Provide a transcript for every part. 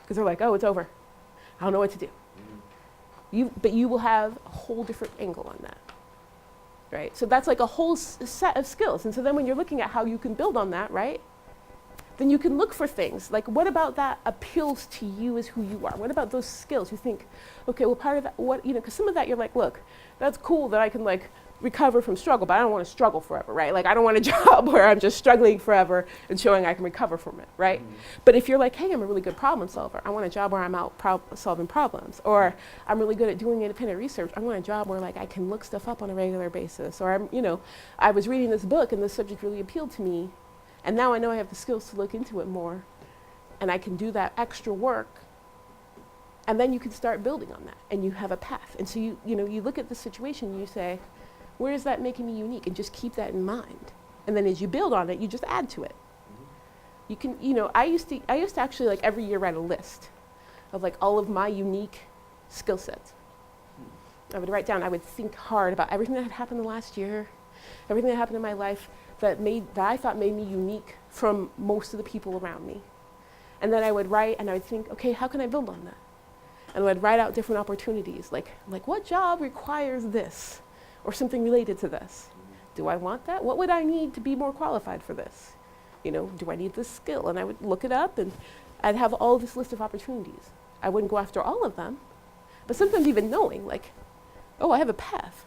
because they're like, oh, it's over. I don't know what to do. But you will have a whole different angle on that, right? So that's like a whole set of skills. And so then when you're looking at how you can build on that, right, then you can look for things like, what about that appeals to you as who you are? What about those skills? You think, okay, well, part of that, what, you know, because some of that you're like, look, that's cool that I can like recover from struggle, but I don't want to struggle forever, right? Like I don't want a job where I'm just struggling forever and showing I can recover from it, right? But if you're like, hey, I'm a really good problem solver, I want a job where I'm out solving problems, or I'm really good at doing independent research, I want a job where like I can look stuff up on a regular basis, or I'm, you know, I was reading this book and this subject really appealed to me, and now I know I have the skills to look into it more, and I can do that extra work, and then you can start building on that, and you have a path. And so you know, you look at the situation and you say, where is that making me unique? And just keep that in mind. And then as you build on it, you just add to it. You can, you know, I used to actually like every year write a list of like all of my unique skill sets. I would write down, I would think hard about everything that had happened the last year, everything that happened in my life that I thought made me unique from most of the people around me. And then I would write and I would think, okay, how can I build on that? And I would write out different opportunities, like what job requires this? Or something related to this. Do I want that? What would I need to be more qualified for this? You know, do I need this skill? And I would look it up and I'd have all this list of opportunities. I wouldn't go after all of them, but sometimes even knowing like, oh, I have a path.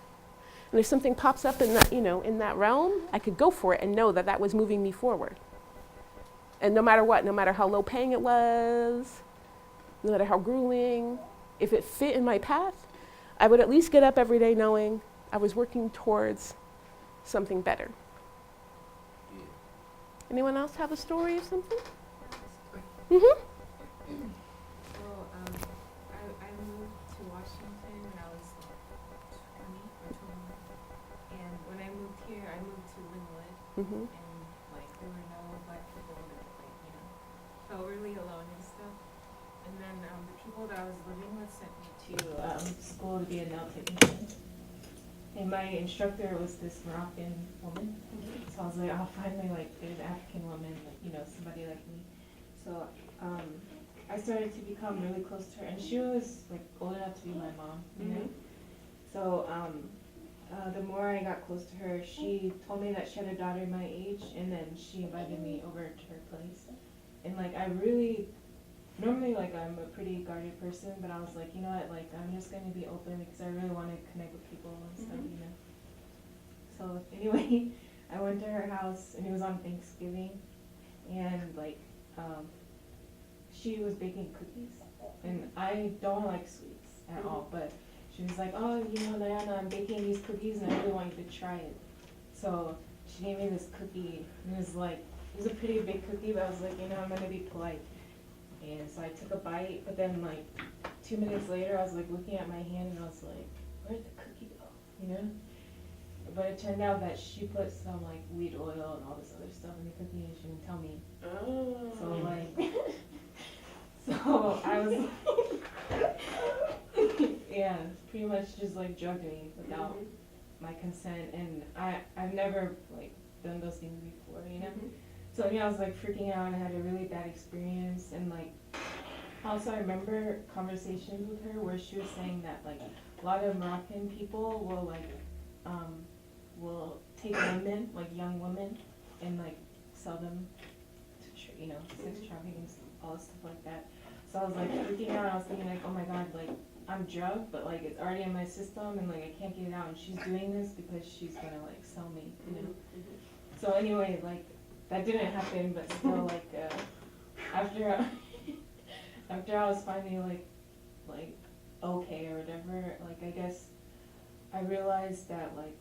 And if something pops up in that, you know, in that realm, I could go for it and know that that was moving me forward. And no matter what, no matter how low paying it was, no matter how grueling, if it fit in my path, I would at least get up every day knowing I was working towards something better. Yeah. Anyone else have a story of something? Mm-hmm. So I moved to Washington when I was 20 or 21. And when I moved here, I moved to Linwood. Mm-hmm. And like there were no black people that like, you know, felt really alone and stuff. And then the people that I was living with sent me to school to be a nail technician. And my instructor was this Moroccan woman. So I was like, I'll finally like get an African woman, like, you know, somebody like me. So I started to become really close to her, and she was like old enough to be my mom, you know. So the more I got close to her, she told me that she had a daughter my age, and then she invited me over to her place. And like I really, normally like I'm a pretty guarded person, but I was like, you know what, like I'm just gonna be open because I really want to connect with people and stuff, you know. So anyway, I went to her house, and it was on Thanksgiving, and like she was baking cookies, and I don't like sweets at all, but she was like, oh, you know, Diana, I'm baking these cookies and I really want you to try it. So she gave me this cookie, and it was a pretty big cookie, but I was like, you know, I'm gonna be polite. And so I took a bite, but then like 2 minutes later, I was like looking at my hand, and I was like, where'd the cookie go, you know? But it turned out that she put some like wheat oil and all this other stuff in the cookie, and she didn't tell me. Oh. So like, so I was, yeah, pretty much just like drugged me without my consent, and I've never like done those things before, you know. So yeah, I was like freaking out, and I had a really bad experience, and like also I remember conversations with her where she was saying that like a lot of Moroccan people will take women, like young women, and like sell them to, you know, sex trafficking, all this stuff like that. So I was like freaking out. I was thinking like, oh my god, like I'm drugged, but like it's already in my system, and like I can't get it out, and she's doing this because she's gonna like sell me, you know. So anyway, like that didn't happen, but still like after I was finally like okay or whatever, like I guess I realized that like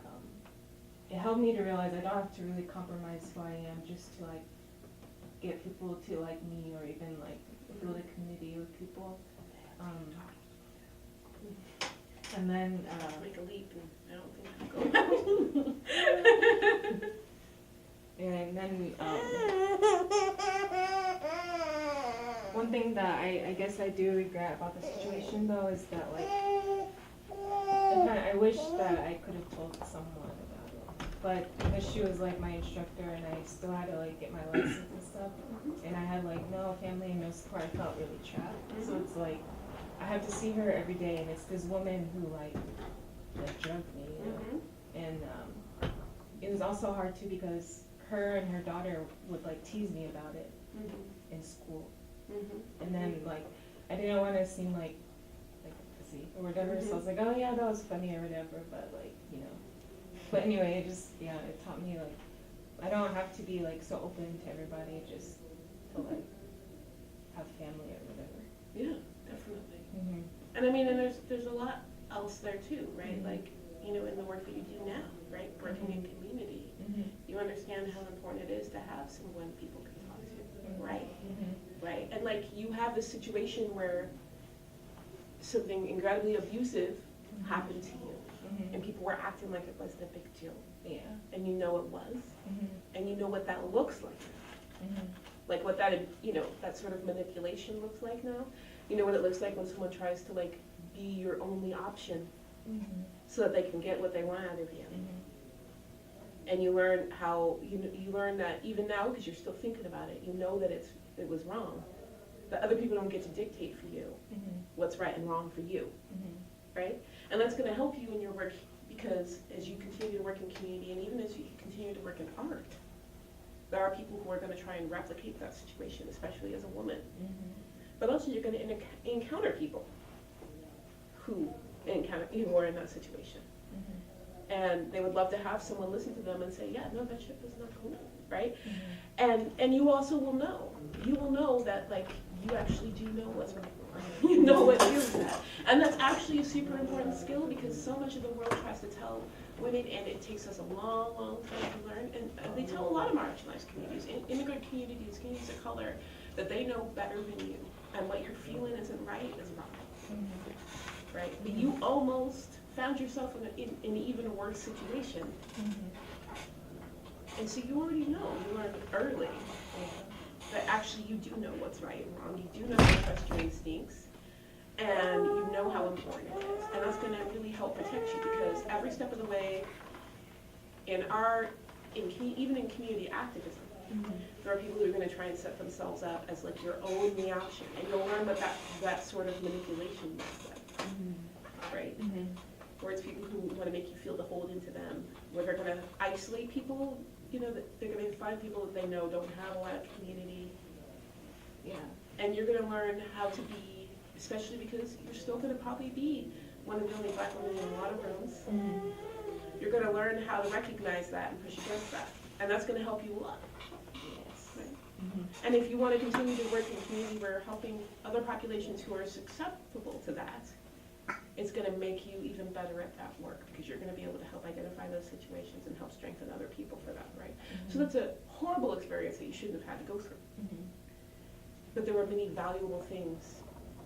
it helped me to realize I don't have to really compromise who I am just to like get people to like me, or even like build a community with people. And then Make a leap, and I don't think I'm going. and then one thing that I guess I do regret about the situation though is that like I wish that I could have told someone about it, but because she was like my instructor, and I still had to like get my license and stuff, and I had like no family and no support. before I felt really trapped. So it's like I have to see her every day, and it's this woman who like drugged me, you know? And it was also hard too because her and her daughter would like tease me about it in school, and then like I didn't want to seem like a pussy or whatever, so I was like, oh yeah, that was funny or whatever, but like, you know. But anyway, it just, yeah, it taught me like I don't have to be like so open to everybody, just to like have family or whatever. Yeah, definitely. And I mean, and there's a lot else there too, right? Like, you know, in the work that you do now, right? Working in community, you understand how important it is to have someone people can talk to, right? Right? And like, you have this situation where something incredibly abusive happened to you, and people were acting like it wasn't a big deal. Yeah. And you know it was, and you know what that looks like. Like what that, you know, that sort of manipulation looks like now. You know what it looks like when someone tries to like be your only option so that they can get what they want out of you. And you learn how, you learn that even now, because you're still thinking about it, you know that it was wrong. That other people don't get to dictate for you what's right and wrong for you, right? And that's going to help you in your work, because as you continue to work in community, and even as you continue to work in art, there are people who are going to try and replicate that situation, especially as a woman. But also you're going to encounter people who are in that situation. And they would love to have someone listen to them and say, yeah, no, that shit was not cool, right? And you also will know. You will know that, like, you actually do know what's right. You know what is that. And that's actually a super important skill, because so much of the world tries to tell women, and it takes us a long, long time to learn. And they tell a lot of marginalized communities, immigrant communities of color, that they know better than you. And what you're feeling isn't right is wrong. Right? But you almost found yourself in an even worse situation. And so you already know, you learned early that actually you do know what's right and wrong. You do know how to trust your instincts, and you know how important it is. And that's going to really help protect you, because every step of the way in even in community activism, there are people who are going to try and set themselves up as like your only option, and you'll learn what that sort of manipulation looks like, right? Or it's people who want to make you feel beholden to them, where they're going to isolate people. You know, that they're going to find people that they know don't have a lot of community. Yeah. And you're going to learn how to be, especially because you're still going to probably be one of the only Black women in a lot of rooms. You're going to learn how to recognize that and push against that. And that's going to help you a lot. Yes. Right? And if you want to continue to work in a community where helping other populations who are susceptible to that, it's going to make you even better at that work, because you're going to be able to help identify those situations and help strengthen other people for that, right? So that's a horrible experience that you shouldn't have had to go through. But there are many valuable things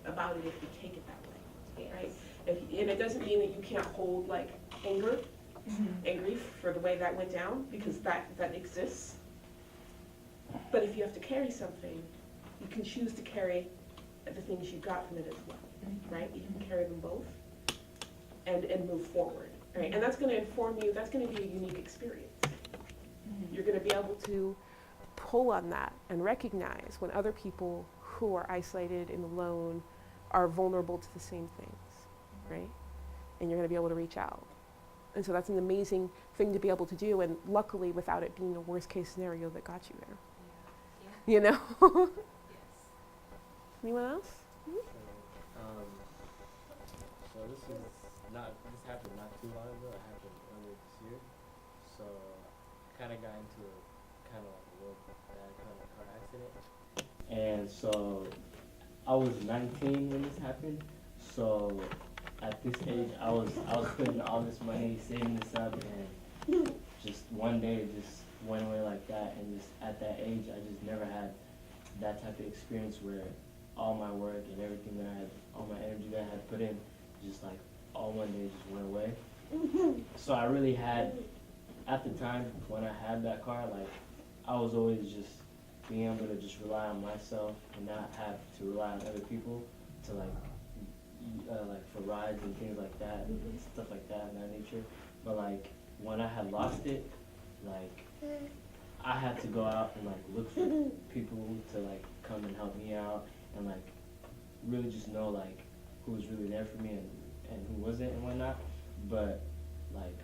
about it if you take it that way, right? And it doesn't mean that you can't hold like anger and grief for the way that went down, because that exists. But if you have to carry something, you can choose to carry the things you got from it as well, right? You can carry them both and move forward, right? And that's going to inform you. That's going to be a unique experience. You're going to be able to pull on that and recognize when other people who are isolated and alone are vulnerable to the same things, right? And you're going to be able to reach out. And so that's an amazing thing to be able to do, and luckily without it being a worst case scenario that got you there. You know? Anyone else? So this happened not too long ago. It happened earlier this year. So I kind of got into a real bad kind of car accident. And so I was 19 when this happened. So at this age, I was putting all this money, saving this up, and just one day it just went away like that. And just at that age, I just never had that type of experience where all my work and everything that I had, all my energy that I had put in, just like all one day just went away. So I really had, at the time when I had that car, like I was always just being able to just rely on myself and not have to rely on other people to like for rides and things like that, and stuff like that in that nature. But like when I had lost it, like I had to go out and like look for people to like come and help me out and like really just know like who was really there for me and who wasn't and whatnot. But like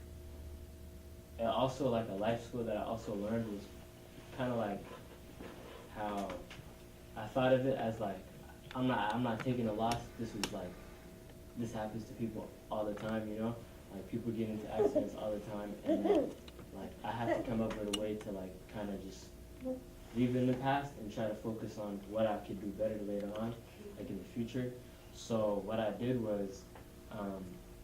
and also like a life skill that I also learned was kind of like how I thought of it as like I'm not taking a loss. This happens to people all the time, you know. Like people get into accidents all the time, and like I have to come up with a way to like kind of just leave it in the past and try to focus on what I could do better later on, like in the future. So what I did was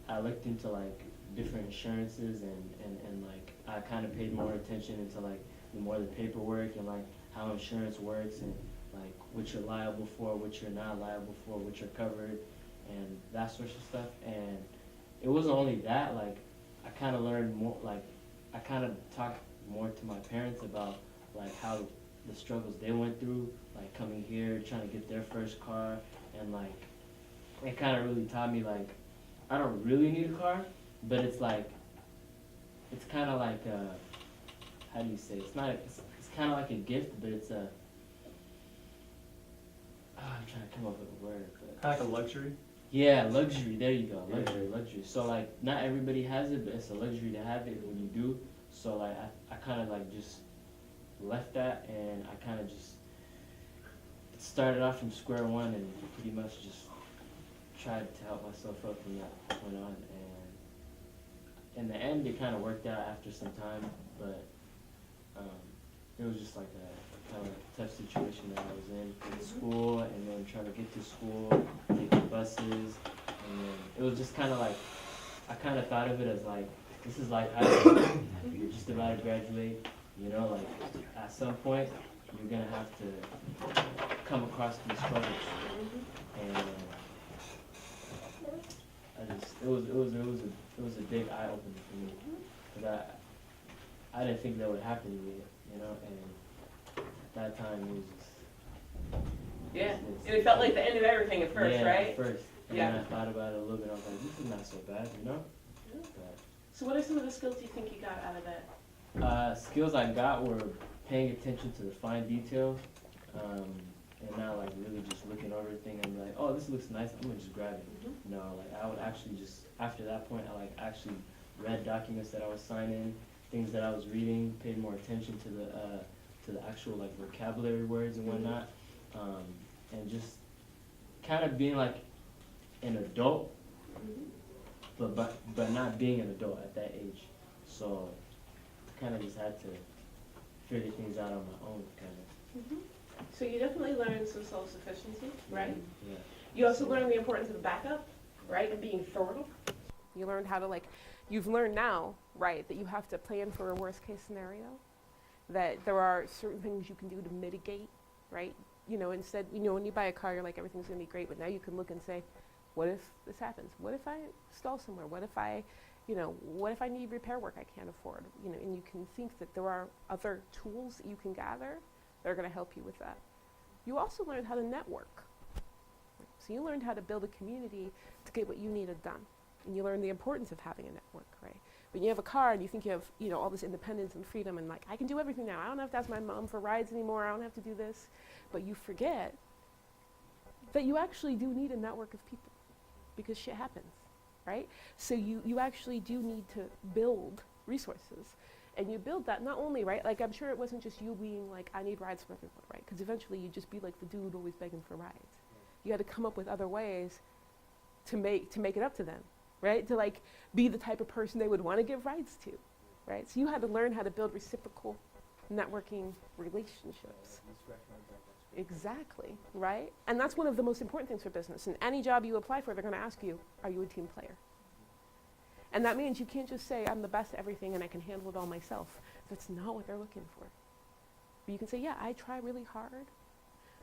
I looked into like different insurances and like I kind of paid more attention into like the paperwork and like how insurance works and like what you're liable for, what you're not liable for, what you're covered, and that sort of stuff. And it wasn't only that, like I kind of learned more, like I kind of talked more to my parents about like how the struggles they went through, like coming here, trying to get their first car, and like it kind of really taught me like I don't really need a car, but it's like it's kind of like how do you say, it's kind of like a gift, but it's a I'm trying to come up with a word, but Kind of like a luxury. yeah, luxury. There you go, luxury. So like, not everybody has it, but it's a luxury to have it when you do. So like, I kind of like just left that, and I kind of just started off from square one, and pretty much just tried to help myself up from that point on. And in the end, it kind of worked out after some time, but it was just like a kind of tough situation that I was in school, and then trying to get to school, taking buses, and then it was just kind of like, I kind of thought of it as like, this is like high school, you're just about to graduate, you know, like at some point, you're gonna have to come across these struggles, and it was a big eye opener for me, because I didn't think that would happen to me, you know, and that time it was just Yeah, and it felt like the end of everything at first, yeah, right? at first. And Yeah. then I thought about it a little bit. I was like, this is not so bad, you know? But, So what are some of the skills you think you got out of that? skills I got were paying attention to the fine details, and not like really just looking over everything and be like, oh, this looks nice, I'm gonna just grab it. No, like I would actually just, after that point, I like actually read documents that I was signing, things that I was reading, paid more attention to the actual like vocabulary words and whatnot, and just kind of being like an adult, but not being an adult at that age. So I kind of just had to figure things out on my own, kind of. So you definitely learned some self-sufficiency, right? Yeah. You also learned the importance of backup, right, and being thorough. You learned how to you've learned now, right, that you have to plan for a worst case scenario, that there are certain things you can do to mitigate, right? You know, instead, you know, when you buy a car, you're like, everything's gonna be great, but now you can look and say, what if this happens? What if I stall somewhere? What if I need repair work I can't afford? You know, and you can think that there are other tools that you can gather that are gonna help you with that. You also learned how to network. So you learned how to build a community to get what you needed done. And you learn the importance of having a network, right? When you have a car and you think you have, you know, all this independence and freedom and like, I can do everything now. I don't have to ask my mom for rides anymore. I don't have to do this. But you forget that you actually do need a network of people because shit happens, right? So you actually do need to build resources. And you build that not only, right, like I'm sure it wasn't just you being like, I need rides from everyone, right? Because eventually you'd just be like the dude always begging for rides. You had to come up with other ways to make it up to them, right? To like be the type of person they would want to give rides to, right? So you had to learn how to build reciprocal networking relationships. Exactly, right? And that's one of the most important things for business. In any job you apply for, they're going to ask you, are you a team player? And that means you can't just say, I'm the best at everything and I can handle it all myself. That's not what they're looking for. But you can say, yeah, I try really hard.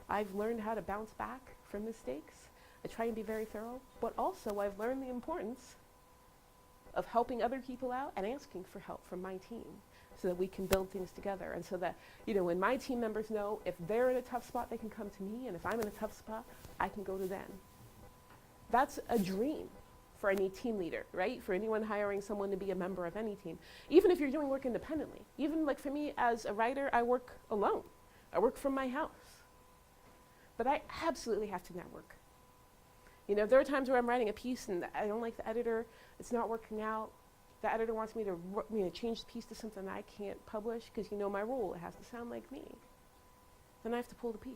I've learned how to bounce back from mistakes. I try and be very thorough. But also, I've learned the importance of helping other people out and asking for help from my team so that we can build things together. And so that, you know, when my team members know if they're in a tough spot, they can come to me. And if I'm in a tough spot, I can go to them. That's a dream for any team leader, right? For anyone hiring someone to be a member of any team. Even if you're doing work independently. Even like for me as a writer, I work alone. I work from my house. but I absolutely have to network. You know, there are times where I'm writing a piece and I don't like the editor, it's not working out. The editor wants me to change the piece to something I can't publish because you know my rule, it has to sound like me. Then I have to pull the piece.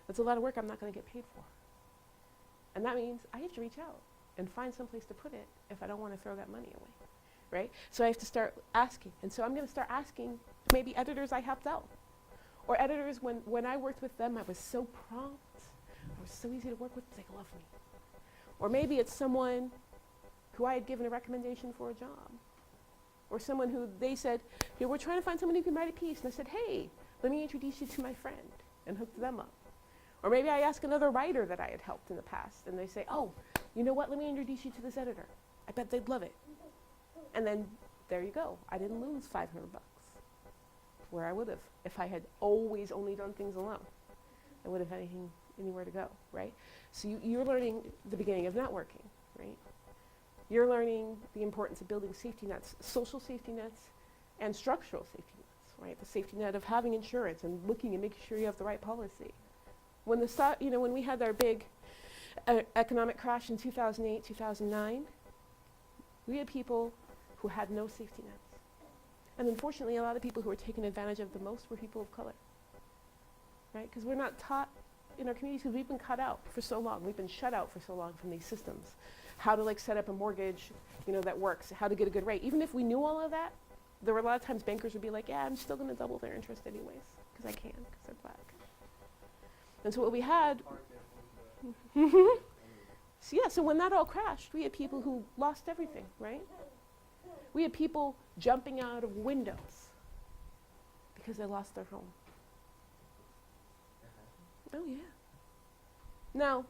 That's a lot of work I'm not going to get paid for. And that means I have to reach out and find some place to put it if I don't want to throw that money away, right? So I have to start asking. And so I'm going to start asking maybe editors I helped out. Or editors, when I worked with them, I was so prompt. I was so easy to work with, they love me. Or maybe it's someone who I had given a recommendation for a job. Or someone who they said, hey, we're trying to find someone who can write a piece. And I said, hey, let me introduce you to my friend, and hooked them up. Or maybe I ask another writer that I had helped in the past, and they say, oh, you know what, let me introduce you to this editor. I bet they'd love it. And then there you go. I didn't lose $500, where I would have if I had always only done things alone. I would have had anywhere to go, right? So you're learning the beginning of networking, right? You're learning the importance of building safety nets, social safety nets, and structural safety nets, right? The safety net of having insurance and looking and making sure you have the right policy. When when we had our big economic crash in 2008, 2009, we had people who had no safety nets. And unfortunately, a lot of people who were taken advantage of the most were people of color, right? Because we're not taught in our communities, because we've been cut out for so long. We've been shut out for so long from these systems. How to set up a mortgage, that works, how to get a good rate. Even if we knew all of that, there were a lot of times bankers would be like, yeah, I'm still going to double their interest anyways, because I can, because they're black. And so what we had, so when that all crashed, we had people who lost everything, right? We had people jumping out of windows because they lost their home. Oh yeah. Now,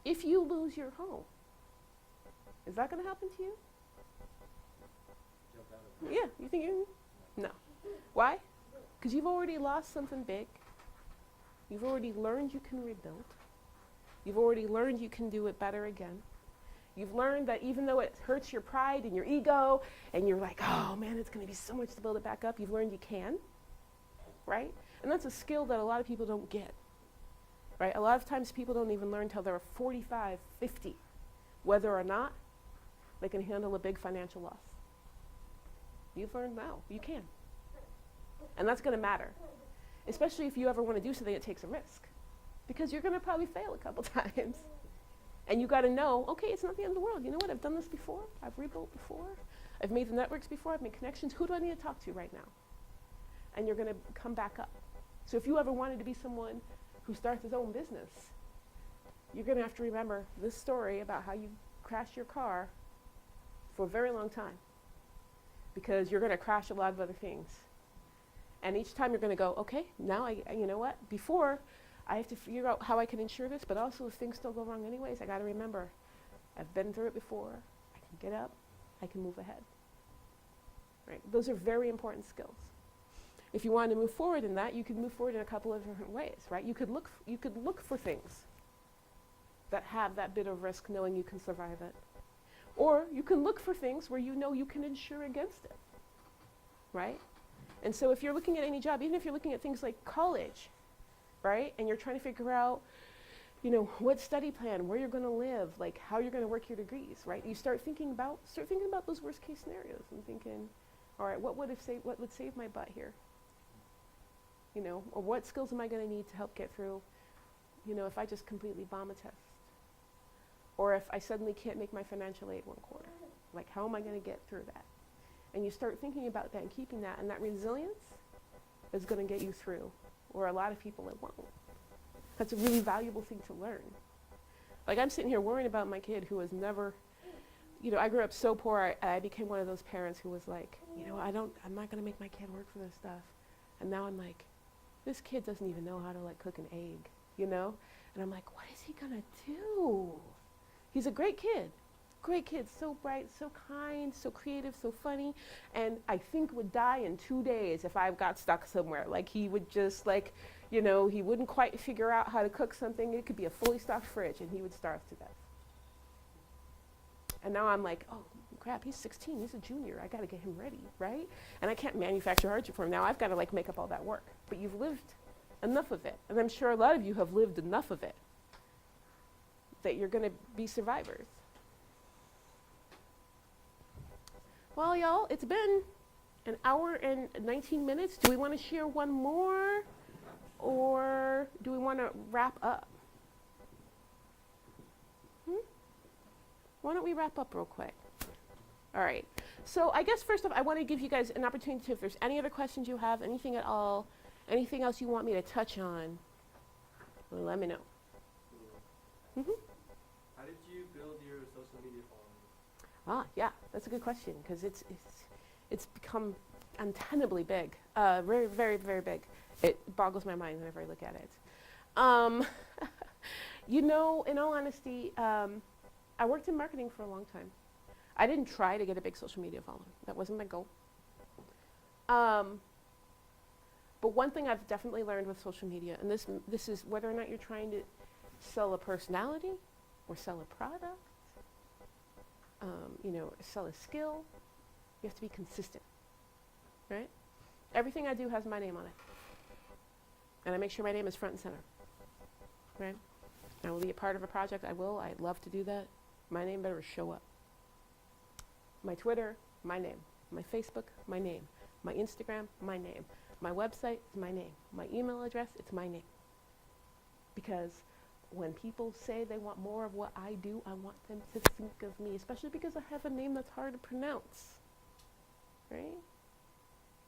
if you lose your home, is that going to happen to you? Yeah, you think you? No. Why? Because you've already lost something big. You've already learned you can rebuild. You've already learned you can do it better again. You've learned that even though it hurts your pride and your ego, and you're like, oh man, it's going to be so much to build it back up, you've learned you can, right? And that's a skill that a lot of people don't get, right? A lot of times people don't even learn until they're 45, 50, whether or not they can handle a big financial loss. You've learned now, you can. And that's going to matter, especially if you ever want to do something that takes a risk, because you're going to probably fail a couple times. And you got to know, okay, it's not the end of the world. You know what? I've done this before. I've rebuilt before. I've made the networks before. I've made connections. Who do I need to talk to right now? And you're going to come back up. So if you ever wanted to be someone who starts his own business, you're going to have to remember this story about how you crashed your car for a very long time, because you're going to crash a lot of other things. And each time you're going to go, okay, now you know what? Before, I have to figure out how I can insure this, but also if things still go wrong anyways, I got to remember, I've been through it before. I can get up. I can move ahead. Right? Those are very important skills. If you want to move forward in that, you could move forward in a couple of different ways, right? You could look for things that have that bit of risk, knowing you can survive it. Or you can look for things where you know you can insure against it, right? And so if you're looking at any job, even if you're looking at things like college, right? And you're trying to figure out, what study plan, where you're going to live, how you're going to work your degrees, right? You start thinking about those worst case scenarios and thinking, all right, what would save my butt here? Or what skills am I going to need to help get through, if I just completely bomb a test? Or if I suddenly can't make my financial aid one quarter, how am I going to get through that? And you start thinking about that and keeping that, and that resilience is going to get you through. Or a lot of people, it won't. That's a really valuable thing to learn. I'm sitting here worrying about my kid who was never, I grew up so poor, I became one of those parents who was like, I'm not going to make my kid work for this stuff. And now I'm like, this kid doesn't even know how to cook an egg, And I'm like, what is he going to do? He's a great kid, so bright, so kind, so creative, so funny, and I think would die in 2 days if I got stuck somewhere. He would just he wouldn't quite figure out how to cook something. It could be a fully stocked fridge and he would starve to death. And now I'm like, oh crap, he's 16, he's a junior, I gotta get him ready, right? And I can't manufacture hardship for him now. I've gotta make up all that work. But you've lived enough of it. And I'm sure a lot of you have lived enough of it that you're going to be survivors. Well, y'all, it's been an hour and 19 minutes. Do we want to share one more, or do we want to wrap up? Why don't we wrap up real quick? All right. So I guess first off, I want to give you guys an opportunity to, if there's any other questions you have, anything at all, anything else you want me to touch on, let me know. How did you build your social media following? Yeah, that's a good question, because it's become untenably big, very, very, very big. It boggles my mind whenever I look at it. You know, in all honesty, I worked in marketing for a long time. I didn't try to get a big social media following. That wasn't my goal. But one thing I've definitely learned with social media, and this is whether or not you're trying to sell a personality or sell a product, you know, sell a skill, you have to be consistent, right? Everything I do has my name on it. And I make sure my name is front and center, right? I will be a part of a project. I'd love to do that. My name better show up. My Twitter, my name. My Facebook, my name. My Instagram, my name. My website is my name. My email address, it's my name. Because when people say they want more of what I do, I want them to think of me, especially because I have a name that's hard to pronounce, right?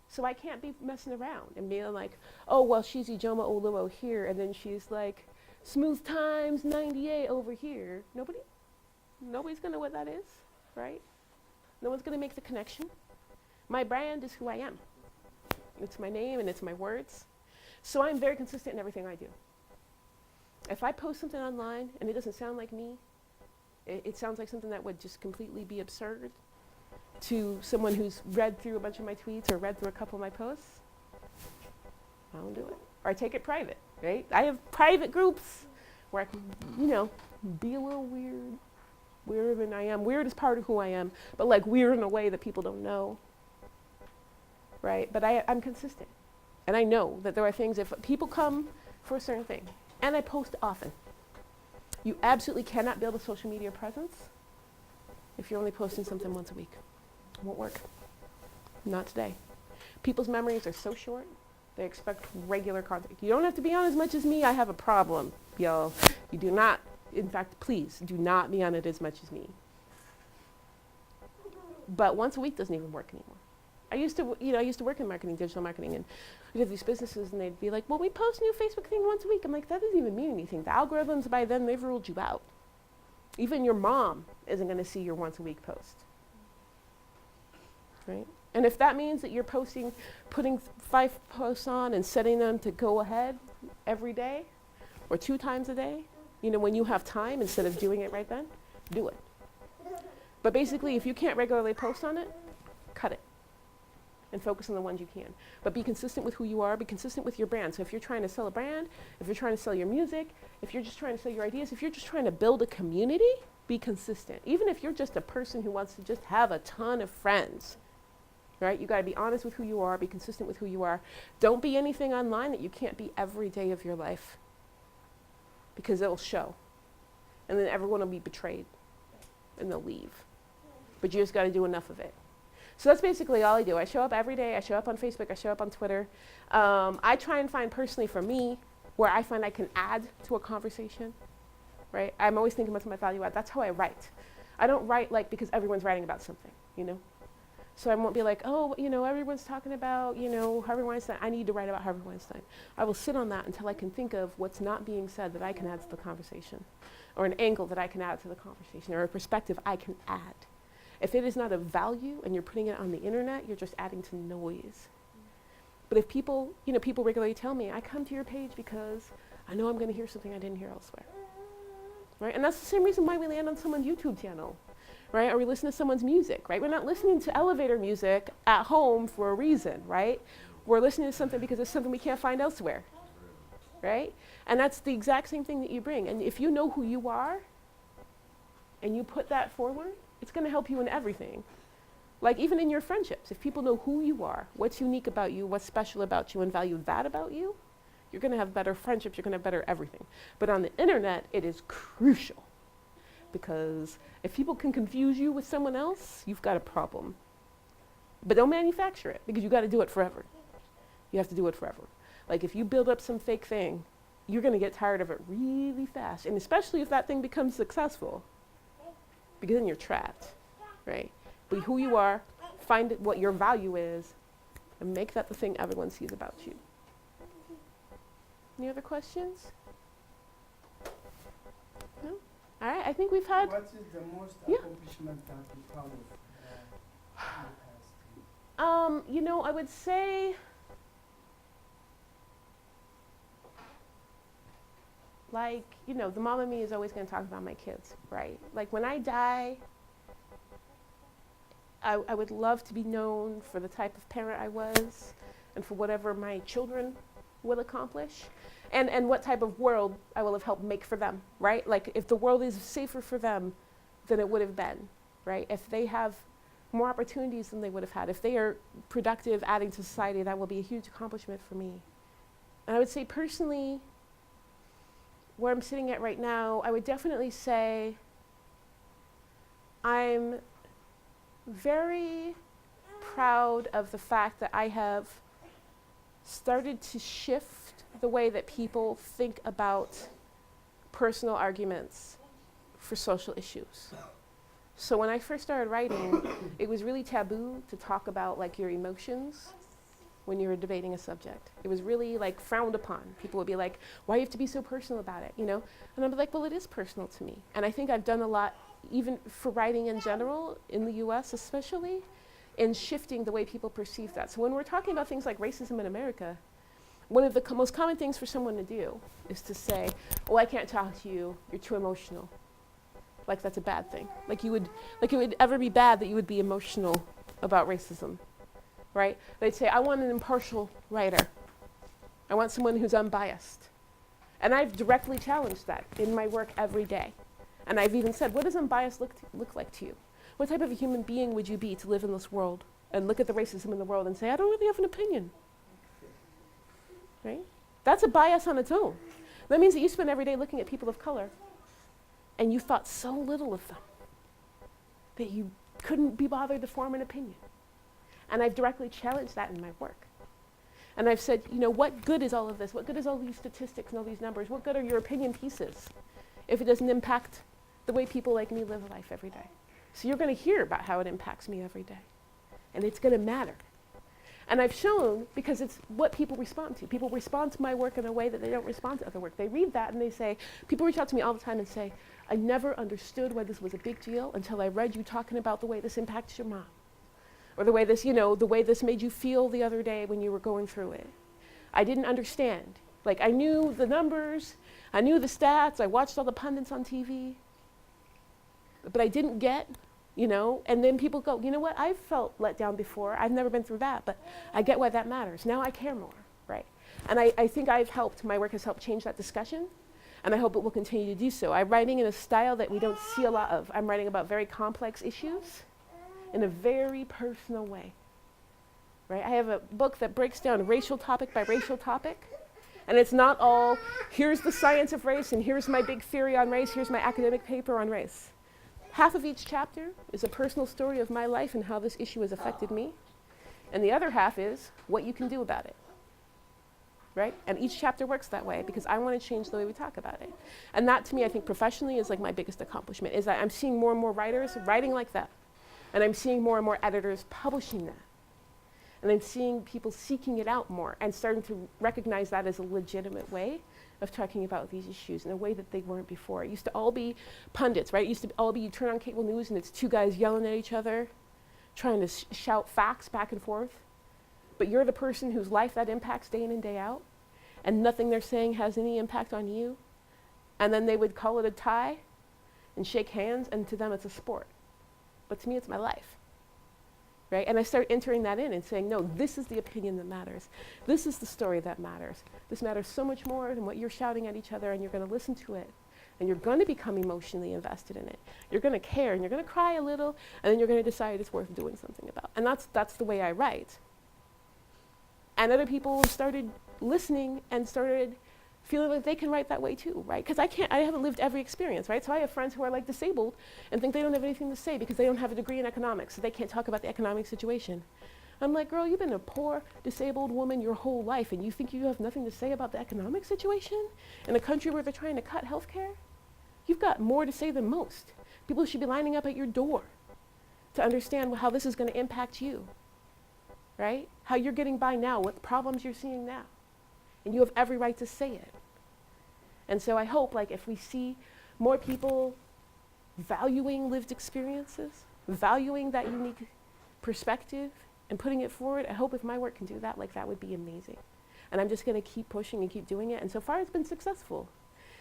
So I can't be messing around and being like, oh, well, she's Ijeoma Oluo here, and then she's like, Smooth Times 98 over here. Nobody's gonna know what that is, right? No one's gonna make the connection. My brand is who I am. It's my name and it's my words. So I'm very consistent in everything I do. If I post something online and it doesn't sound like me, it sounds like something that would just completely be absurd to someone who's read through a bunch of my tweets or read through a couple of my posts, I don't do it. Or I take it private, right? I have private groups where I can, you know, be a little weirder than I am. Weird is part of who I am, but like weird in a way that people don't know, right? But I'm consistent. And I know that there are things, if people come for a certain thing, and I post often, you absolutely cannot build a social media presence if you're only posting something once a week. It won't work. Not today. People's memories are so short, they expect regular content. You don't have to be on as much as me. I have a problem, y'all. You do not, in fact, please do not be on it as much as me. But once a week doesn't even work anymore. I used to work in marketing, digital marketing, and we had these businesses, and they'd be like, well, we post new Facebook thing once a week. I'm like, that doesn't even mean anything. The algorithms, by then, they've ruled you out. Even your mom isn't going to see your once a week post, right? And if that means that you're putting 5 posts on and setting them to go ahead every day or 2 times a day, you know, when you have time instead of doing it right then, do it. But basically, if you can't regularly post on it, cut it and focus on the ones you can. But be consistent with who you are, be consistent with your brand. So if you're trying to sell a brand, if you're trying to sell your music, if you're just trying to sell your ideas, if you're just trying to build a community, be consistent. Even if you're just a person who wants to just have a ton of friends, right? You gotta be honest with who you are, be consistent with who you are. Don't be anything online that you can't be every day of your life, because it'll show. And then everyone will be betrayed and they'll leave. But you just gotta do enough of it. So that's basically all I do. I show up every day. I show up on Facebook. I show up on Twitter. I try and find personally for me where I find I can add to a conversation, right? I'm always thinking what's my value add. That's how I write. I don't write like because everyone's writing about something, you know? So I won't be like, oh, you know, everyone's talking about, you know, Harvey Weinstein. I need to write about Harvey Weinstein. I will sit on that until I can think of what's not being said that I can add to the conversation, or an angle that I can add to the conversation, or a perspective I can add. If it is not of value and you're putting it on the internet, you're just adding to noise. But if people, you know, people regularly tell me, I come to your page because I know I'm going to hear something I didn't hear elsewhere, right? And that's the same reason why we land on someone's YouTube channel, right? Or we listen to someone's music, right? We're not listening to elevator music at home for a reason, right? We're listening to something because it's something we can't find elsewhere, right? And that's the exact same thing that you bring. And if you know who you are and you put that forward, it's going to help you in everything. Like even in your friendships, if people know who you are, what's unique about you, what's special about you, and value that about you, You're going to have better friendships. You're going to have better everything. But on the internet, it is crucial. Because if people can confuse you with someone else, you've got a problem. But don't manufacture it, because you got to do it forever. You have to do it forever. Like if you build up some fake thing, you're going to get tired of it really fast. And especially if that thing becomes successful, because then you're trapped, right? Be who you are, find what your value is, and make that the thing everyone sees about you. Any other questions? No? All right, I think we've had... What is the most Yeah. accomplishment that you proud of in the past? You know, I would say... Like, you know, the mom in me is always going to talk about my kids, right? Like when I die, I would love to be known for the type of parent I was and for whatever my children will accomplish and what type of world I will have helped make for them, right? Like if the world is safer for them than it would have been, right? If they have more opportunities than they would have had, if they are productive, adding to society, that will be a huge accomplishment for me. And I would say personally, where I'm sitting at right now, I would definitely say I'm very proud of the fact that I have started to shift the way that people think about personal arguments for social issues. So when I first started writing, it was really taboo to talk about like your emotions when you were debating a subject. It was really like frowned upon. People would be like, why do you have to be so personal about it, you know? And I'd be like, well, it is personal to me. And I think I've done a lot, even for writing in general, in the US especially, in shifting the way people perceive that. So when we're talking about things like racism in America, one of the most common things for someone to do is to say, oh, I can't talk to you, you're too emotional. Like that's a bad thing. Like it would ever be bad that you would be emotional about racism. Right? They'd say, I want an impartial writer. I want someone who's unbiased. And I've directly challenged that in my work every day. And I've even said, what does unbiased look like to you? What type of a human being would you be to live in this world and look at the racism in the world and say, I don't really have an opinion? Right? That's a bias on its own. That means that you spend every day looking at people of color and you thought so little of them that you couldn't be bothered to form an opinion. And I've directly challenged that in my work. And I've said, you know, what good is all of this? What good is all these statistics and all these numbers? What good are your opinion pieces if it doesn't impact the way people like me live life every day? So you're going to hear about how it impacts me every day. And it's going to matter. And I've shown, because it's what people respond to. People respond to my work in a way that they don't respond to other work. They read that and they say, people reach out to me all the time and say, I never understood why this was a big deal until I read you talking about the way this impacts your mom. Or the way this, you know, the way this made you feel the other day when you were going through it. I didn't understand. Like I knew the numbers, I knew the stats, I watched all the pundits on TV, but I didn't get, you know, and then people go, you know what, I've felt let down before, I've never been through that, but I get why that matters. Now I care more, right? And I think my work has helped change that discussion, and I hope it will continue to do so. I'm writing in a style that we don't see a lot of. I'm writing about very complex issues in a very personal way, right? I have a book that breaks down racial topic by racial topic, and it's not all, here's the science of race, and here's my big theory on race, here's my academic paper on race. Half of each chapter is a personal story of my life and how this issue has affected me, and the other half is what you can do about it, right? And each chapter works that way because I want to change the way we talk about it. And that, to me, I think professionally is like my biggest accomplishment, is that I'm seeing more and more writers writing like that. And I'm seeing more and more editors publishing that. And I'm seeing people seeking it out more and starting to recognize that as a legitimate way of talking about these issues in a way that they weren't before. It used to all be pundits, right? It used to all be, you turn on cable news and it's two guys yelling at each other, trying to shout facts back and forth. But you're the person whose life that impacts day in and day out, and nothing they're saying has any impact on you. And then they would call it a tie and shake hands, and to them it's a sport. But to me, it's my life, right? And I start entering that in and saying, no, this is the opinion that matters. This is the story that matters. This matters so much more than what you're shouting at each other, and you're going to listen to it. And you're going to become emotionally invested in it. You're going to care, and you're going to cry a little, and then you're going to decide it's worth doing something about. And that's the way I write. And other people started listening and started feeling like they can write that way too, right? Because I haven't lived every experience, right? So I have friends who are like disabled and think they don't have anything to say because they don't have a degree in economics, so they can't talk about the economic situation. I'm like, girl, you've been a poor, disabled woman your whole life, and you think you have nothing to say about the economic situation in a country where they're trying to cut healthcare? You've got more to say than most. People should be lining up at your door to understand how this is going to impact you, right? How you're getting by now, what problems you're seeing now. And you have every right to say it. And so I hope, like, if we see more people valuing lived experiences, valuing that unique perspective, and putting it forward, I hope if my work can do that, like, that would be amazing. And I'm just going to keep pushing and keep doing it. And so far, it's been successful.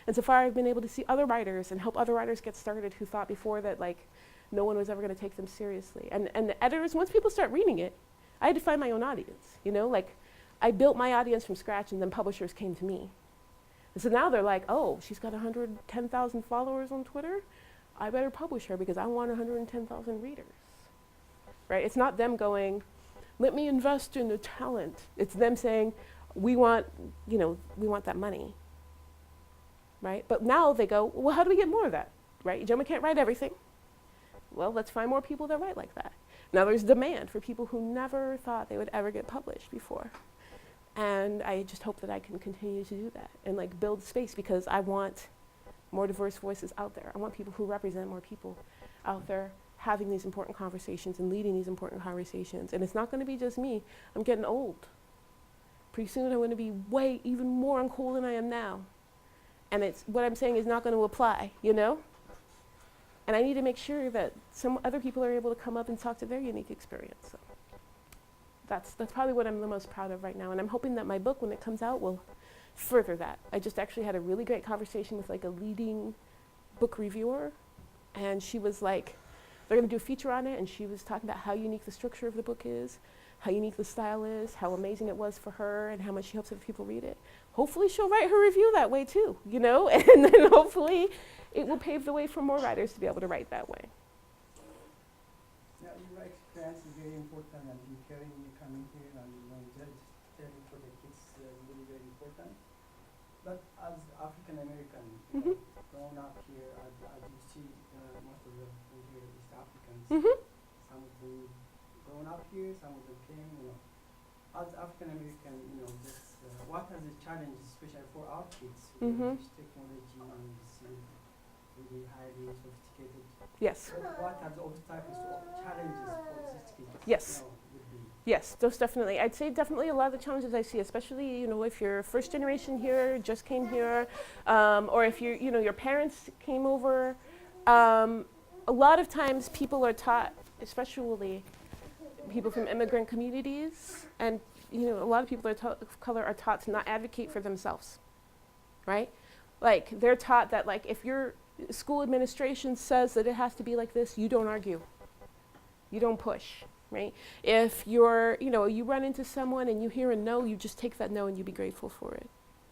And so far, I've been able to see other writers and help other writers get started who thought before that, like, no one was ever going to take them seriously. And the editors, once people start reading it, I had to find my own audience, you know? Like, I built my audience from scratch, and then publishers came to me. And so now they're like, oh, she's got 110,000 followers on Twitter? I better publish her because I want 110,000 readers, right? It's not them going, let me invest in the talent. It's them saying, we want that money, right? But now they go, well, how do we get more of that, right? Ijeoma can't write everything. Well, let's find more people that write like that. Now there's demand for people who never thought they would ever get published before. And I just hope that I can continue to do that and, like, build space, because I want more diverse voices out there. I want people who represent more people out there having these important conversations and leading these important conversations. And it's not going to be just me. I'm getting old. Pretty soon I'm going to be way even more uncool than I am now. And it's what I'm saying is not going to apply, you know? And I need to make sure that some other people are able to come up and talk to their unique experience. So that's probably what I'm the most proud of right now. And I'm hoping that my book, when it comes out, will further that. I just actually had a really great conversation with, like, a leading book reviewer. And she was like, they're going to do a feature on it. And she was talking about how unique the structure of the book is, how unique the style is, how amazing it was for her, and how much she hopes that people read it. Hopefully she'll write her review that way too, you know? And then hopefully it will pave the way for more writers to be able to write that way. Yeah, your experience is very important, and you caring, you coming here and telling for the kids really very important. But as African American, growing up here, as you see, most of them here East Africans. Some of them grown up here, some of them came. You know, as African American, just what are the challenges, especially for our kids, with this technology and this really highly sophisticated. Yes. What are the obstacles or challenges for these kids? Yes. Would be? Yes, those definitely. I'd say definitely a lot of the challenges I see, especially, if you're first generation here, just came here, or if your parents came over. A lot of times people are taught, especially people from immigrant communities, and a lot of people of color are taught to not advocate for themselves, right? Like, they're taught that, like, if your school administration says that it has to be like this, you don't argue, you don't push, right? If you're, you run into someone and you hear a no, you just take that no and you be grateful for it,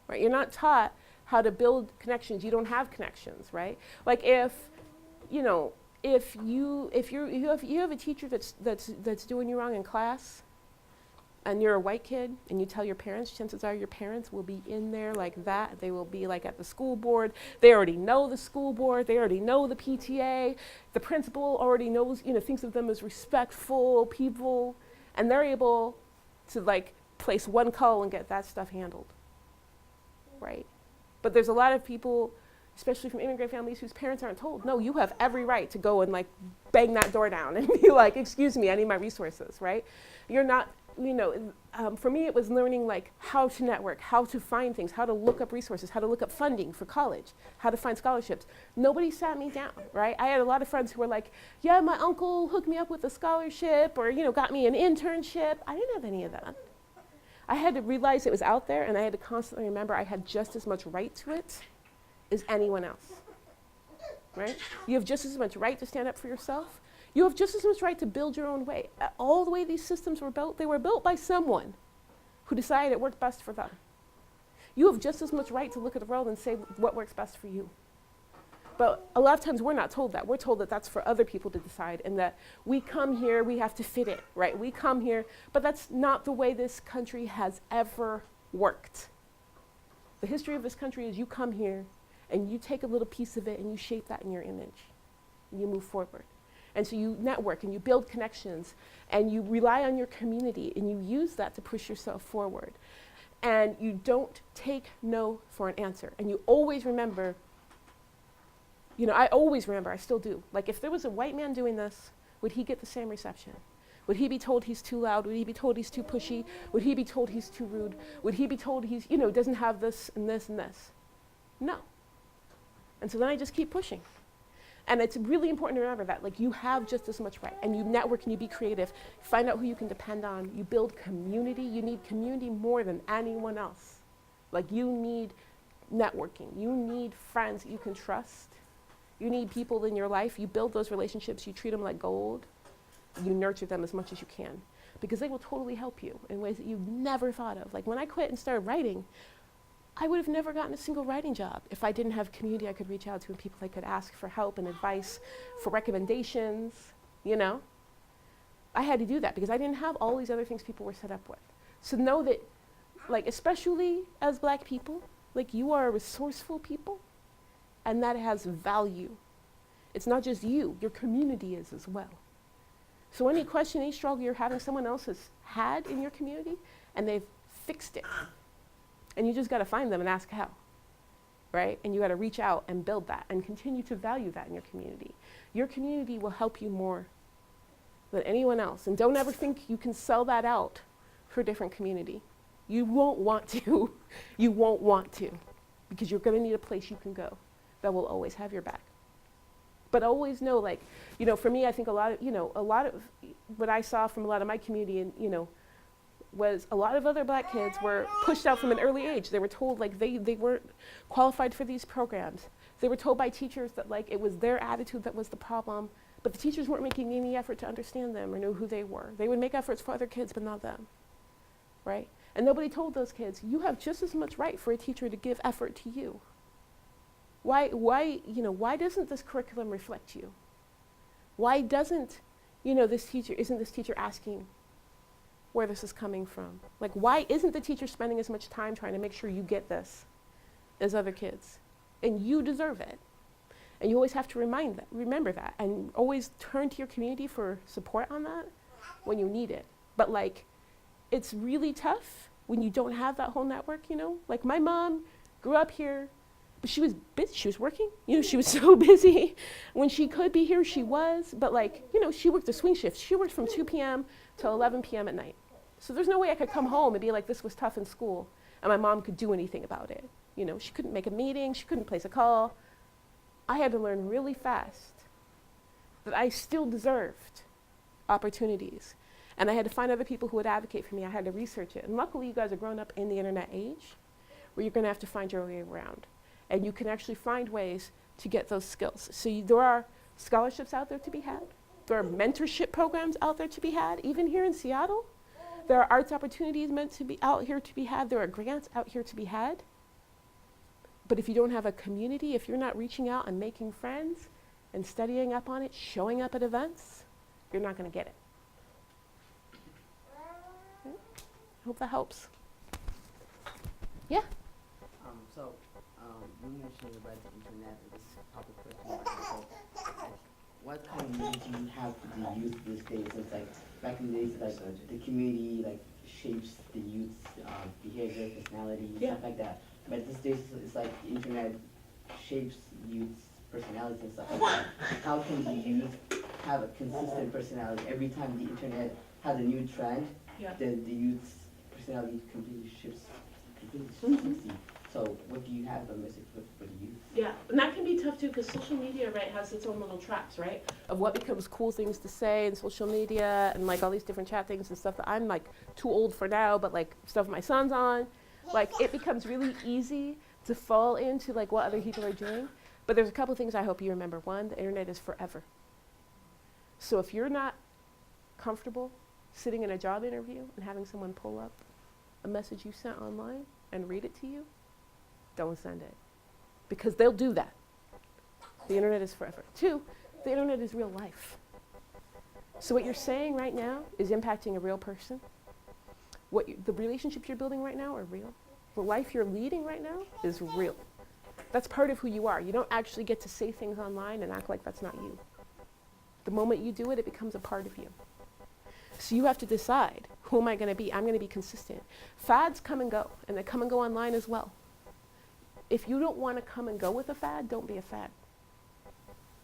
right? You're not taught how to build connections. You don't have connections, right? Like, if you have a teacher that's doing you wrong in class, and you're a white kid, and you tell your parents, chances are your parents will be in there like that. They will be like at the school board. They already know the school board. They already know the PTA. The principal already knows, thinks of them as respectful people, and they're able to, like, place one call and get that stuff handled, right? But there's a lot of people, especially from immigrant families, whose parents aren't told, no, you have every right to go and, like, bang that door down and be like, excuse me, I need my resources, right? You're not, for me, it was learning, like, how to network, how to find things, how to look up resources, how to look up funding for college, how to find scholarships. Nobody sat me down, right? I had a lot of friends who were like, yeah, my uncle hooked me up with a scholarship, or, got me an internship. I didn't have any of that. I had to realize it was out there, and I had to constantly remember I had just as much right to it as anyone else, right? You have just as much right to stand up for yourself. You have just as much right to build your own way. All the way these systems were built, they were built by someone who decided it worked best for them. You have just as much right to look at the world and say what works best for you. But a lot of times we're not told that. We're told that that's for other people to decide, and that we come here, we have to fit it, right? We come here, but that's not the way this country has ever worked. The history of this country is you come here and you take a little piece of it and you shape that in your image. And you move forward. And so you network and you build connections and you rely on your community and you use that to push yourself forward. And you don't take no for an answer. And you always remember, I always remember, I still do. Like if there was a white man doing this, would he get the same reception? Would he be told he's too loud? Would he be told he's too pushy? Would he be told he's too rude? Would he be told he's, doesn't have this and this and this? No. And so then I just keep pushing. And it's really important to remember that, like, you have just as much right. And you network and you be creative. Find out who you can depend on. You build community. You need community more than anyone else. Like, you need networking. You need friends that you can trust. You need people in your life. You build those relationships. You treat them like gold. You nurture them as much as you can. Because they will totally help you in ways that you've never thought of. Like, when I quit and started writing, I would have never gotten a single writing job if I didn't have community I could reach out to and people I could ask for help and advice, for recommendations, I had to do that because I didn't have all these other things people were set up with. So know that, like, especially as Black people, like, you are a resourceful people, and that has value. It's not just you, your community is as well. So any question, any struggle you're having, someone else has had in your community, and they've fixed it. And you just got to find them and ask how, right? And you got to reach out and build that and continue to value that in your community. Your community will help you more than anyone else. And don't ever think you can sell that out for a different community. You won't want to. You won't want to, because you're going to need a place you can go that will always have your back. But always know, like, for me, I think a lot of what I saw from a lot of my community and, was a lot of other Black kids were pushed out from an early age. They were told, like, they weren't qualified for these programs. They were told by teachers that, like, it was their attitude that was the problem, but the teachers weren't making any effort to understand them or know who they were. They would make efforts for other kids, but not them, right? And nobody told those kids, you have just as much right for a teacher to give effort to you. Why doesn't this curriculum reflect you? Why doesn't, isn't this teacher asking where this is coming from? Like, why isn't the teacher spending as much time trying to make sure you get this as other kids? And you deserve it. And you always have to remember that, and always turn to your community for support on that when you need it. But, like, it's really tough when you don't have that whole network, Like, my mom grew up here, but she was busy, she was working, she was so busy. When she could be here, she was, but, like, she worked a swing shift. She worked from 2 p.m. till 11 p.m. at night. So there's no way I could come home and be like, this was tough in school, and my mom could do anything about it. She couldn't make a meeting, she couldn't place a call. I had to learn really fast that I still deserved opportunities. And I had to find other people who would advocate for me. I had to research it. And luckily, you guys are grown up in the internet age, where you're gonna have to find your way around. And you can actually find ways to get those skills. So there are scholarships out there to be had. There are mentorship programs out there to be had, even here in Seattle. There are arts opportunities meant to be out here to be had. There are grants out here to be had. But if you don't have a community, if you're not reaching out and making friends and studying up on it, showing up at events, you're not going to get it. Okay. Hope that helps. Yeah? You mentioned about the internet and this topic question. So, what kind of needs do you have for the youth these days? So it's like back in the days, like the community like shapes the youth's behavior, personality, stuff like that. But these days, it's like the internet shapes youth's personality and stuff like that. How can the youth have a consistent personality every time the internet has a new trend? The youth's personality completely shifts, So what do you have a message for the youth? Yeah, and that can be tough too, because social media, right, has its own little traps, right? Of what becomes cool things to say in social media and like all these different chat things and stuff that I'm like too old for now, but like stuff my son's on. Like it becomes really easy to fall into like what other people are doing. But there's a couple things I hope you remember. One, the internet is forever. So if you're not comfortable sitting in a job interview and having someone pull up a message you sent online and read it to you, don't send it. Because they'll do that. The internet is forever. Two, the internet is real life. So what you're saying right now is impacting a real person. The relationships you're building right now are real. The life you're leading right now is real. That's part of who you are. You don't actually get to say things online and act like that's not you. The moment you do it, it becomes a part of you. So you have to decide, who am I going to be? I'm going to be consistent. Fads come and go, and they come and go online as well. If you don't want to come and go with a fad, don't be a fad.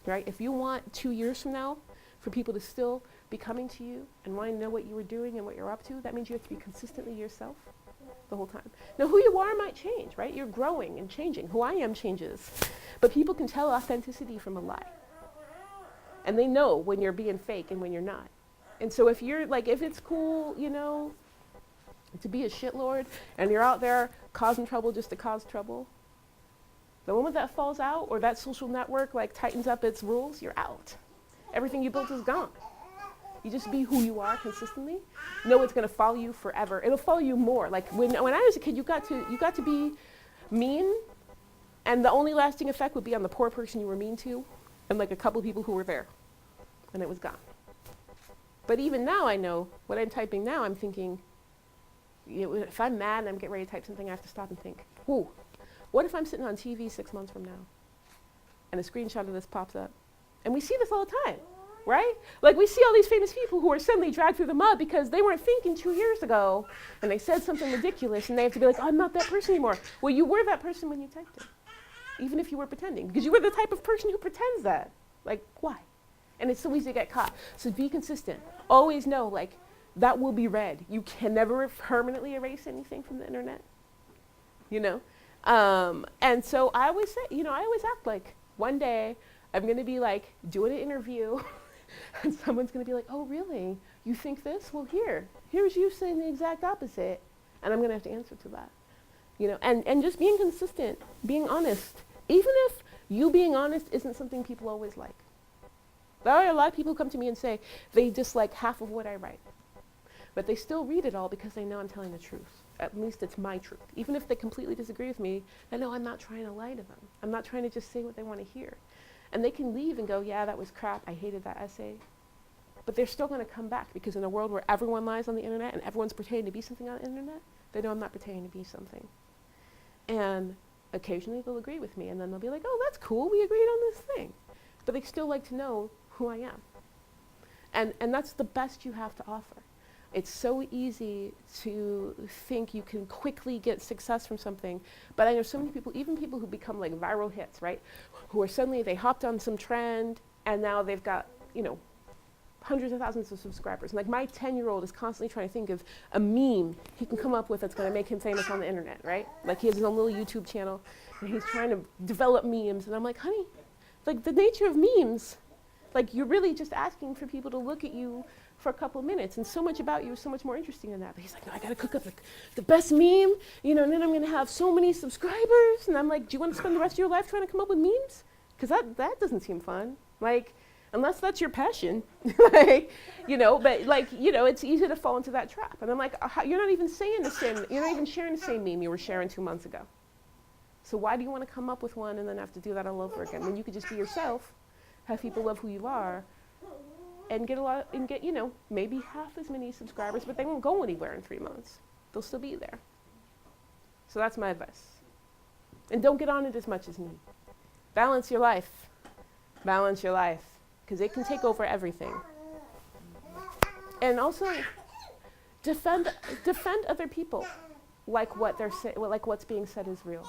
Right? If you want 2 years from now for people to still be coming to you and want to know what you were doing and what you're up to, that means you have to be consistently yourself the whole time. Now, who you are might change, right? You're growing and changing. Who I am changes. But people can tell authenticity from a lie. And they know when you're being fake and when you're not. And so if you're like, if it's cool, you know, to be a shitlord and you're out there causing trouble just to cause trouble, the moment that falls out or that social network like tightens up its rules, you're out. Everything you built is gone. You just be who you are consistently. Know it's going to follow you forever. It'll follow you more. Like when I was a kid, you got to be mean, and the only lasting effect would be on the poor person you were mean to, and like a couple people who were there, and it was gone. But even now, I know what I'm typing now. I'm thinking, you know, if I'm mad and I'm getting ready to type something, I have to stop and think, whoa, what if I'm sitting on TV 6 months from now, and a screenshot of this pops up, and we see this all the time. Right? Like we see all these famous people who are suddenly dragged through the mud because they weren't thinking 2 years ago and they said something ridiculous and they have to be like, I'm not that person anymore. Well, you were that person when you typed it, even if you were pretending, because you were the type of person who pretends that. Like, why? And it's so easy to get caught. So be consistent. Always know, like, that will be read. You can never permanently erase anything from the internet, you know? And so I always say, you know, I always act like one day I'm going to be like doing an interview and someone's going to be like, oh, really? You think this? Well, here's you saying the exact opposite. And I'm going to have to answer to that. You know, and just being consistent, being honest. Even if you being honest isn't something people always like. There are a lot of people who come to me and say they dislike half of what I write. But they still read it all because they know I'm telling the truth. At least it's my truth. Even if they completely disagree with me, they know I'm not trying to lie to them. I'm not trying to just say what they want to hear. And they can leave and go, yeah, that was crap. I hated that essay. But they're still going to come back because in a world where everyone lies on the internet and everyone's pretending to be something on the internet, they know I'm not pretending to be something. And occasionally they'll agree with me and then they'll be like, oh, that's cool. We agreed on this thing. But they still like to know who I am. And that's the best you have to offer. It's so easy to think you can quickly get success from something, but I know so many people, even people who become like viral hits, right? Who are suddenly, they hopped on some trend and now they've got, you know, hundreds of thousands of subscribers. And like my 10-year-old is constantly trying to think of a meme he can come up with that's gonna make him famous on the internet, right? Like he has his own little YouTube channel and he's trying to develop memes. And I'm like, honey, like the nature of memes, like you're really just asking for people to look at you for a couple of minutes, and so much about you is so much more interesting than that. But he's like, no, I gotta cook up the best meme, you know, and then I'm gonna have so many subscribers. And I'm like, do you want to spend the rest of your life trying to come up with memes? Because that doesn't seem fun. Like, unless that's your passion, like, you know. But like, you know, it's easy to fall into that trap. And I'm like, you're not even saying the same. You're not even sharing the same meme you were sharing 2 months ago. So why do you want to come up with one and then have to do that all over again when you could just be yourself, have people love who you are, and get, you know, maybe half as many subscribers, but they won't go anywhere in 3 months. They'll still be there. So that's my advice. And don't get on it as much as me. Balance your life. Balance your life, because it can take over everything. And also, defend other people, like what they're like what's being said is real.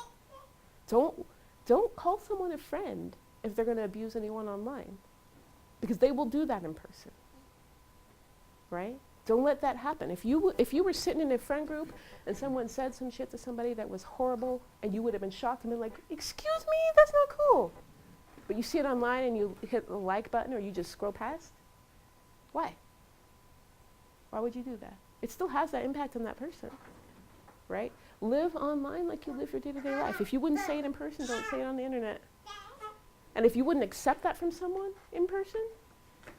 Don't call someone a friend if they're going to abuse anyone online. Because they will do that in person, right? Don't let that happen. If you were sitting in a friend group and someone said some shit to somebody that was horrible and you would have been shocked and been like, excuse me, that's not cool. But you see it online and you hit the like button or you just scroll past, why? Why would you do that? It still has that impact on that person, right? Live online like you live your day-to-day life. If you wouldn't say it in person, don't say it on the internet. And if you wouldn't accept that from someone in person,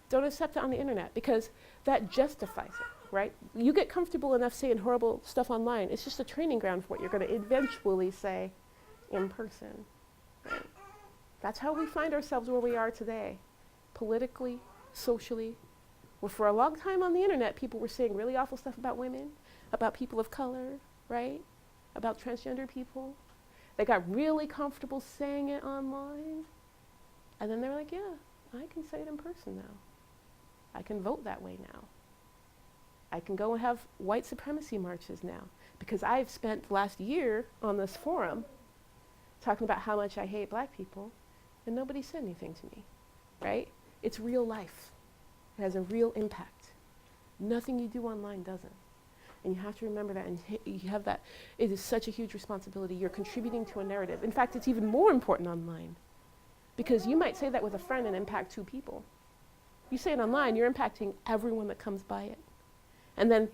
don't accept it on the internet, because that justifies it, right? You get comfortable enough saying horrible stuff online. It's just a training ground for what you're going to eventually say in person, right? That's how we find ourselves where we are today, politically, socially. Where for a long time on the internet, people were saying really awful stuff about women, about people of color, right? about transgender people. They got really comfortable saying it online. And then they were like, yeah, I can say it in person now. I can vote that way now. I can go and have white supremacy marches now. Because I've spent the last year on this forum talking about how much I hate black people, and nobody said anything to me, right? It's real life. It has a real impact. Nothing you do online doesn't. And you have to remember that, and you have that. It is such a huge responsibility. You're contributing to a narrative. In fact, it's even more important online, because you might say that with a friend and impact 2 people. You say it online, you're impacting everyone that comes by it. And then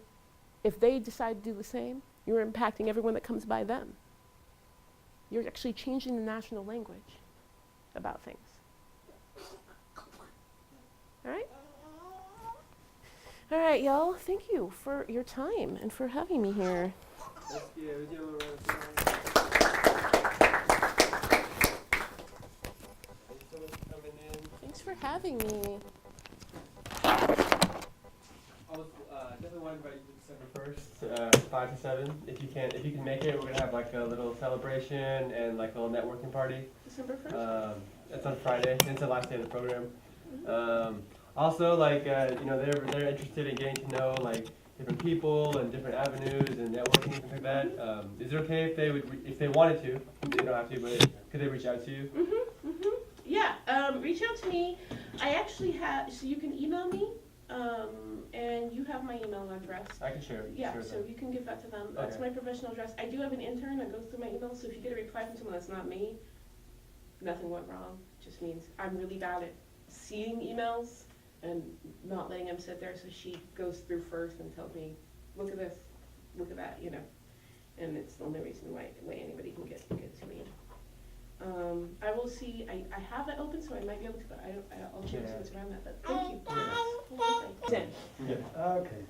if they decide to do the same, you're impacting everyone that comes by them. You're actually changing the national language about things. All right? All right, y'all. Thank you for your time and for having me here. Thank you. Thanks so much for coming in. Thanks for having me. I was definitely want to invite you to December 1st, 5 to 7. If you can make it, we're gonna have like a little celebration and like a little networking party. December 1st? It's on Friday. It's the last day of the program. Also, like they're interested in getting to know like different people and different avenues and networking and things like that. Is it okay if they would, if they wanted to? They don't have to, but could they reach out to you? Yeah, reach out to me. I actually have, so you can email me, and you have my email address. I can share it. Yeah, Share so that. you can give that to them. That's Okay. my professional address. I do have an intern that goes through my emails, so if you get a reply from someone that's not me, nothing went wrong. Just means I'm really bad at seeing emails and not letting them sit there, so she goes through first and tells me, look at this, look at that, you know. And it's the only reason why anybody can get to me. I will see, I have it open, so I might be able to, but I'll change Yeah. what's around that, but thank you. Yeah. Zen. Okay.